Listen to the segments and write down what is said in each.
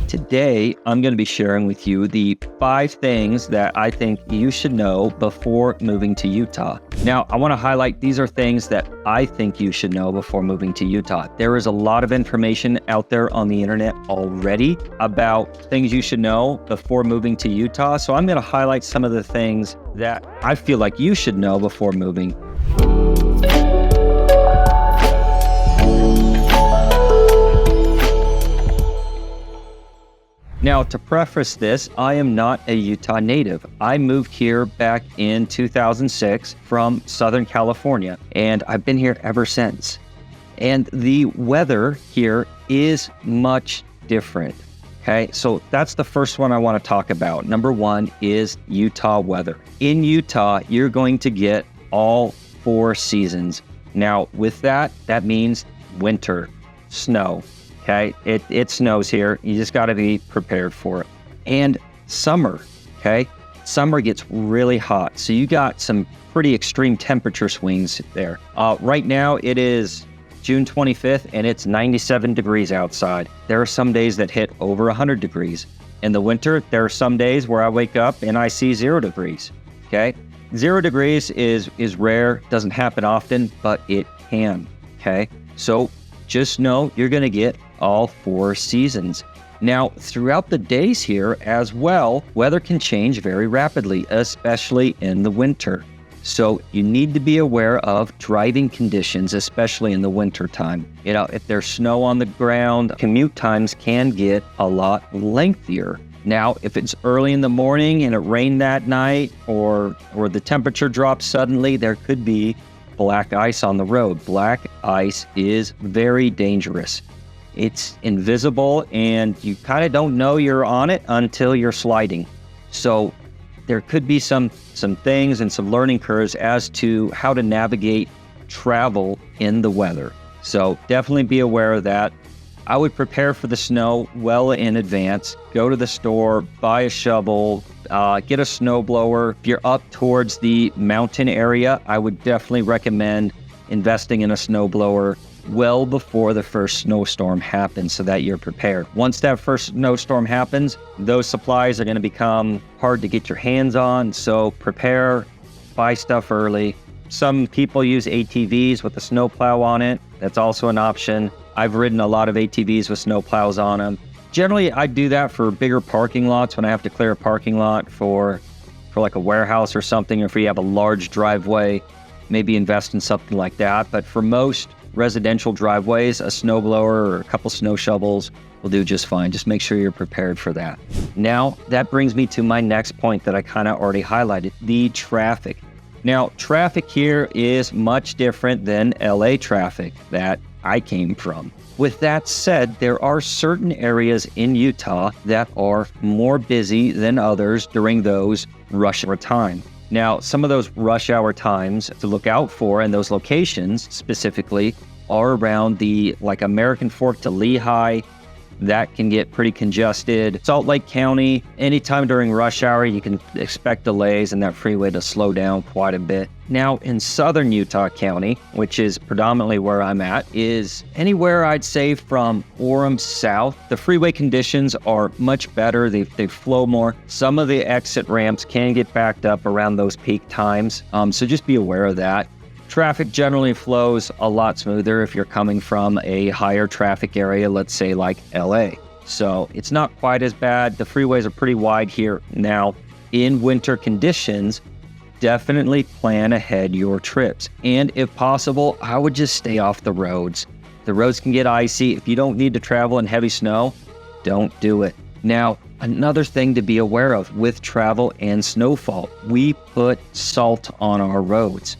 Today, I'm going to be sharing with you the 5 things that I think you should know before moving to Utah. Now, I want to highlight these are things that I think you should know before moving to Utah. There is a lot of information out there on the internet already about things you should know before moving to Utah. So I'm going to highlight some of the things that I feel like you should know before moving. Now, to preface this, I am not a Utah native. I moved here back in 2006 from Southern California, and I've been here ever since. And the weather here is much different. Okay, so that's the first one I want to talk about. Number 1 is Utah weather. In Utah, you're going to get all 4 seasons. Now, with that means winter, snow. Okay, it snows here. You just got to be prepared for it. And summer, okay? Summer gets really hot. So you got some pretty extreme temperature swings there. Right now it is June 25th and it's 97 degrees outside. There are some days that hit over 100 degrees. In the winter, there are some days where I wake up and I see 0 degrees, okay? 0 degrees is rare, doesn't happen often, but it can, okay? So just know you're going to get all 4 seasons. Now, throughout the days here as well, weather can change very rapidly, especially in the winter. So you need to be aware of driving conditions, especially in the winter time. You know, if there's snow on the ground, commute times can get a lot lengthier. Now, if it's early in the morning and it rained that night or the temperature drops suddenly, there could be black ice on the road. Black ice is very dangerous. It's invisible and you kind of don't know you're on it until you're sliding. So there could be some things and some learning curves as to how to navigate travel in the weather. So definitely be aware of that. I would prepare for the snow well in advance. Go to the store, buy a shovel, get a snowblower. If you're up towards the mountain area, I would definitely recommend investing in a snowblower well before the first snowstorm happens so that you're prepared. Once that first snowstorm happens, those supplies are going to become hard to get your hands on. So prepare, buy stuff early. Some people use ATVs with a snowplow on it. That's also an option. I've ridden a lot of ATVs with snowplows on them. Generally, I do that for bigger parking lots when I have to clear a parking lot for like a warehouse or something, or if you have a large driveway, maybe invest in something like that. But for most residential driveways, a snowblower or a couple snow shovels will do just fine. Just make sure you're prepared for that. Now, that brings me to my next point that I kind of already highlighted, the traffic. Now, traffic here is much different than LA traffic that I came from. With that said, there are certain areas in Utah that are more busy than others during those rush hour times. Now, some of those rush hour times to look out for and those locations specifically are around the American Fork to Lehigh. That can get pretty congested. Salt Lake County, anytime during rush hour, you can expect delays and that freeway to slow down quite a bit. Now, in southern Utah County, which is predominantly where I'm at, is anywhere I'd say from Orem south. The freeway conditions are much better. They flow more. Some of the exit ramps can get backed up around those peak times. So just be aware of that. Traffic generally flows a lot smoother if you're coming from a higher traffic area, let's say like LA. So it's not quite as bad. The freeways are pretty wide here. Now, in winter conditions, definitely plan ahead your trips. And if possible, I would just stay off the roads. The roads can get icy. If you don't need to travel in heavy snow, don't do it. Now, another thing to be aware of with travel and snowfall, we put salt on our roads.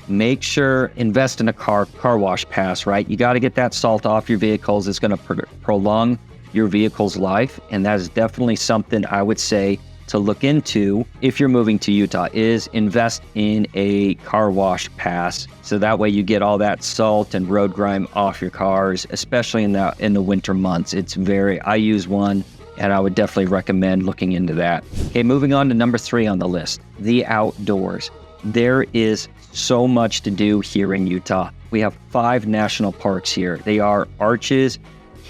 Make sure, invest in a car wash pass, right? You got to get that salt off your vehicles. It's going to prolong your vehicle's life. And that is definitely something I would say to look into if you're moving to Utah, is invest in a car wash pass. So that way you get all that salt and road grime off your cars, especially in the winter months. I use one and I would definitely recommend looking into that. Okay, moving on to number 3 on the list, the outdoors. There is so much to do here in Utah. We have 5 national parks here. They are Arches,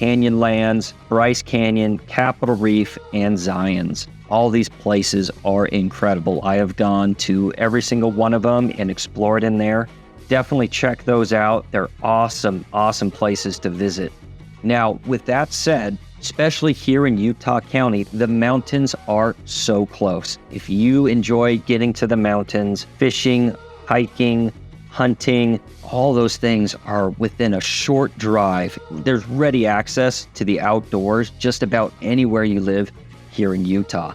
Canyonlands, Bryce Canyon, Capitol Reef, and Zions. All these places are incredible. I have gone to every single one of them and explored in there. Definitely check those out. They're awesome, awesome places to visit. Now, with that said, especially here in Utah County, the mountains are so close. If you enjoy getting to the mountains, fishing, hiking, hunting, all those things are within a short drive. There's ready access to the outdoors just about anywhere you live here in Utah.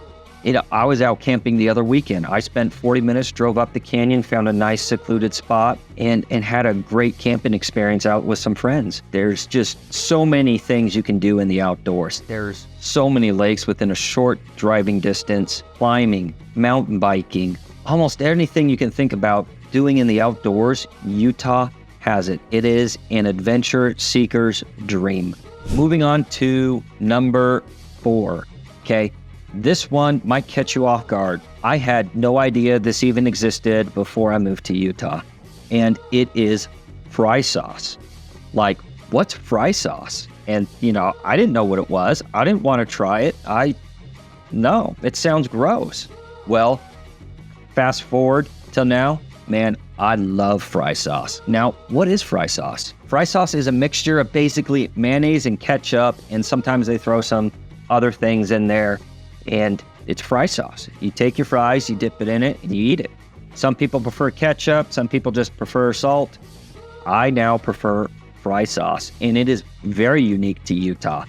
I was out camping the other weekend. I spent 40 minutes, drove up the canyon, found a nice secluded spot, and had a great camping experience out with some friends. There's just so many things you can do in the outdoors. There's so many lakes within a short driving distance, climbing, mountain biking, almost anything you can think about doing in the outdoors, Utah has it. It is an adventure seeker's dream. Moving on to number 4, okay? This one might catch you off guard. I had no idea this even existed before I moved to Utah, and it is fry sauce. Like, what's fry sauce? And, I didn't know what it was. I didn't want to try it. No, it sounds gross. Well, fast forward till now, man, I love fry sauce. Now, what is fry sauce? Fry sauce is a mixture of basically mayonnaise and ketchup, and sometimes they throw some other things in there. And it's fry sauce. You take your fries, you dip it in it, and you eat it. Some people prefer ketchup. Some people just prefer salt. I now prefer fry sauce, and it is very unique to Utah.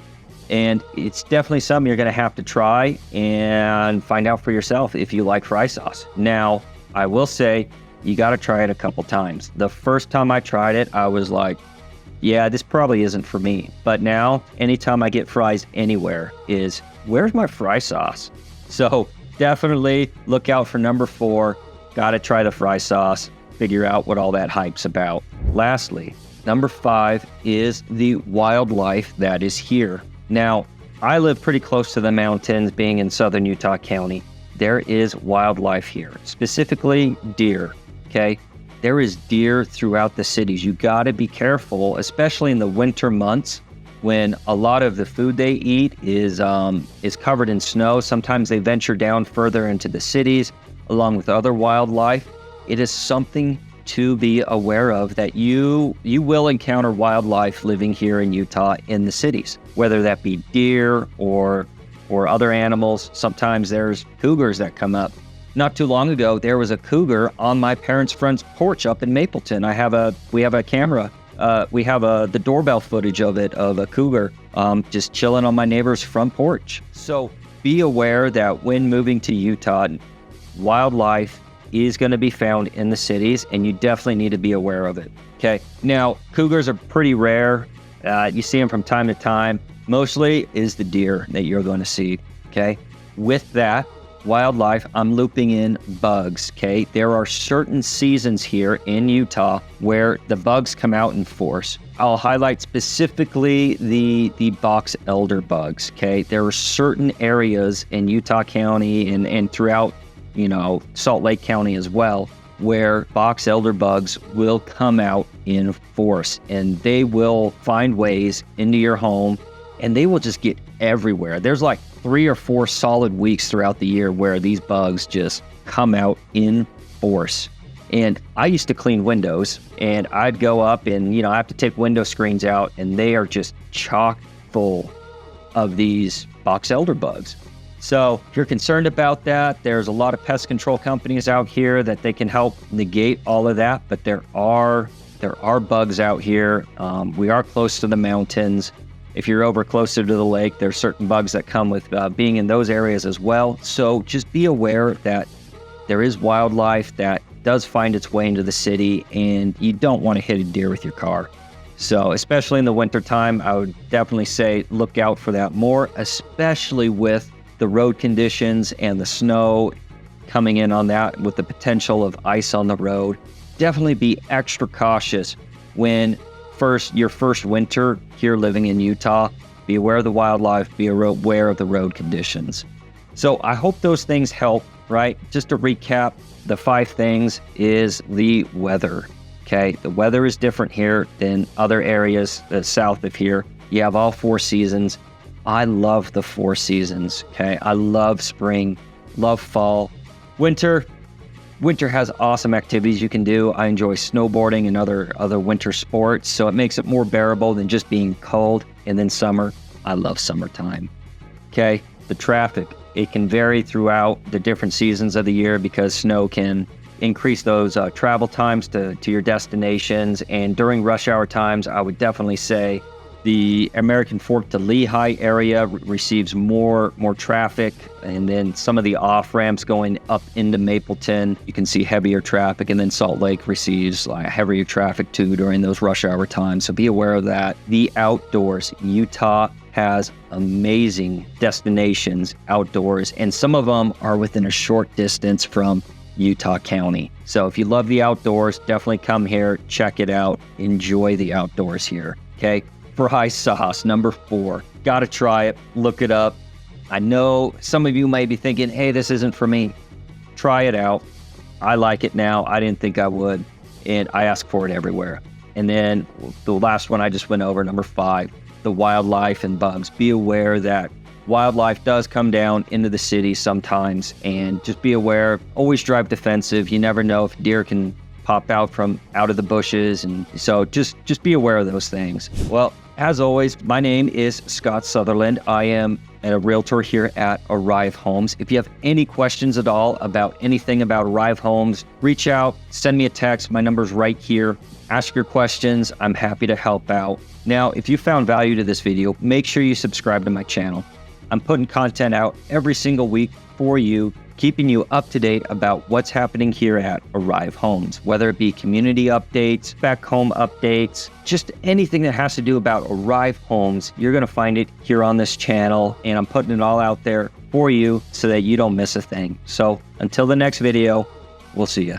And it's definitely something you're going to have to try and find out for yourself if you like fry sauce. Now, I will say, you got to try it a couple times. The first time I tried it, I was like, yeah, this probably isn't for me. But now, anytime I get fries anywhere is, where's my fry sauce? So definitely look out for number 4. Got to try the fry sauce, figure out what all that hype's about. Lastly, number 5 is the wildlife that is here. Now, I live pretty close to the mountains, being in southern Utah County. There is wildlife here, specifically deer, okay? There is deer throughout the cities. You got to be careful, especially in the winter months when a lot of the food they eat is covered in snow. Sometimes they venture down further into the cities along with other wildlife. It is something to be aware of, that you will encounter wildlife living here in Utah in the cities, whether that be deer or other animals. Sometimes there's cougars that come up. Not too long ago, there was a cougar on my parents' front porch up in Mapleton. We have a camera. We have the doorbell footage of a cougar just chilling on my neighbor's front porch. So be aware that when moving to Utah, wildlife is going to be found in the cities, and you definitely need to be aware of it. Okay. Now, cougars are pretty rare. You see them from time to time. Mostly is the deer that you're going to see. Okay. With that wildlife, I'm looping in bugs. Okay. There are certain seasons here in Utah where the bugs come out in force. I'll highlight specifically the box elder bugs. Okay. There are certain areas in Utah County and throughout, Salt Lake County as well, where box elder bugs will come out in force, and they will find ways into your home, and they will just get everywhere. There's like 3 or 4 solid weeks throughout the year where these bugs just come out in force. And I used to clean windows, and I'd go up and, I have to take window screens out, and they are just chock full of these box elder bugs. So if you're concerned about that, there's a lot of pest control companies out here that they can help negate all of that. But there are bugs out here. We are close to the mountains. If you're over closer to the lake, there's certain bugs that come with being in those areas as well. So just be aware that there is wildlife that does find its way into the city, and you don't want to hit a deer with your car. So especially in the wintertime, I would definitely say look out for that more, especially with the road conditions and the snow coming in on that, with the potential of ice on the road. Definitely be extra cautious when your first winter here living in Utah. Be aware of the wildlife, be aware of the road conditions. So I hope those things help, right? Just to recap, the 5 things is the weather, okay? The weather is different here than other areas south of here. You have all 4 seasons. I love the 4 seasons, okay? I love spring, love fall. Winter has awesome activities you can do. I enjoy snowboarding and other winter sports, so it makes it more bearable than just being cold. And then summer, I love summertime, okay? The traffic, it can vary throughout the different seasons of the year because snow can increase those travel times to your destinations. And during rush hour times, I would definitely say the American Fork to Lehigh area receives more traffic, and then some of the off-ramps going up into Mapleton, you can see heavier traffic, and then Salt Lake receives heavier traffic too during those rush hour times, so be aware of that. The outdoors, Utah has amazing destinations outdoors, and some of them are within a short distance from Utah County. So if you love the outdoors, definitely come here, check it out, enjoy the outdoors here, okay? Fry sauce, number 4. Gotta try it, look it up. I know some of you may be thinking, hey, this isn't for me. Try it out. I like it now. I didn't think I would, and I ask for it everywhere. And then the last one I just went over, number 5, the wildlife and bugs. Be aware that wildlife does come down into the city sometimes, and just be aware, always drive defensive. You never know if deer can pop out of the bushes, and so just be aware of those things. Well, as always, my name is Scott Sutherland. I am a realtor here at Arive Homes. If you have any questions at all about anything about Arive Homes, reach out, send me a text. My number's right here. Ask your questions. I'm happy to help out. Now, if you found value to this video, make sure you subscribe to my channel. I'm putting content out every single week for you, keeping you up to date about what's happening here at Arive Homes, whether it be community updates, spec home updates, just anything that has to do about Arive Homes, you're going to find it here on this channel, and I'm putting it all out there for you so that you don't miss a thing. So until the next video, we'll see you.